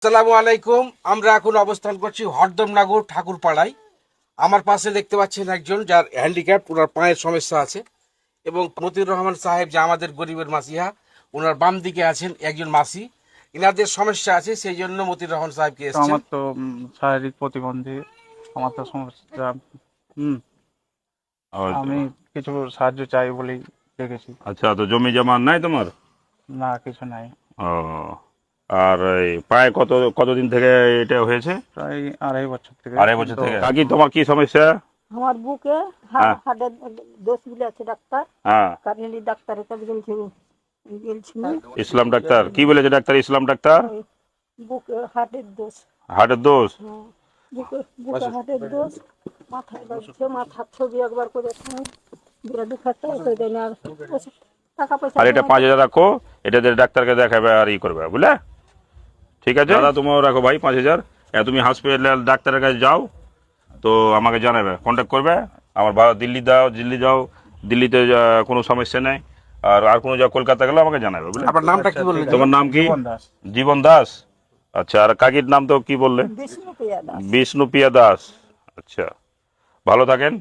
আসসালামু আলাইকুম। আমরা এখন অবস্থান করছি হরদমনগর ঠাকুরপাড়ায়। আমার পাশে দেখতে পাচ্ছেন একজন যার হ্যান্ডিক্যাপ, ওনার পায়ের সমস্যা আছে, এবং মতিউর রহমান সাহেব যে আমাদের গরিবের মাসিহা, ওনার বাম দিকে আছেন একজন মাসি। ইনাদের সমস্যা আছে, সেই জন্য মতিউর রহমান সাহেবকে তো এসেছেন। আমার তো শারীরিক প্রতিবন্ধী, আমার তো সমস্যা। হুম আমি কিছু সাহায্য চাই বলেই দেখেছি। আচ্ছা, তো জমি জমা নাই তোমার? না, কিছু নাই। ও, আর এই পায়ে কতদিন থেকে এটা হয়েছে? প্রায় 2.5 বছর থেকে। 2.5 বছর তো থেকে। কাকি, তোমার কি সমস্যা? আমার বুকে হ্যাঁ। হার্টের দোষ গুলো আছে ডাক্তার। হ্যাঁ, কারেন্টলি ডাক্তারের কাছে গেছিল। ইসলাম ডাক্তার কি বলেছে? ডাক্তার ইসলাম ডাক্তার ওই বুকে হার্টের দোষ। হার্টের দোষ। হ্যাঁ, বুকে হার্টের দোষ। মাথায় লাগছে, মাথার ছবি একবার করে বিরাট দুঃখাতে ওই দেয় না। আর টাকা পয়সা আর এটা 5,000 রাখো, এটা দিয়ে ডাক্তারকে দেখাবে আর করবে, বুঝলে? ঠিক আছে দাদা, তুমিও রাখো ভাই 5,000। তুমি হসপিটাল ডাক্তারের কাছে যাও, তো আমাকে জানাবে, কন্ট্যাক্ট করবে। আমার দিল্লি যাও, দিল্লিতে কোনো সমস্যা নেই। আর কোনো যা কলকাতা গেলে আমাকে জানাবে, বুঝলে? আপনার নামটা কি বললেন? তোমার নাম কি? জীবন দাস। জীবন দাস। আচ্ছা, আর কাকির নাম তো কি বললে? বিষ্ণুপ্রিয়া দাস। বিষ্ণুপ্রিয়া দাস। আচ্ছা, ভালো থাকেন।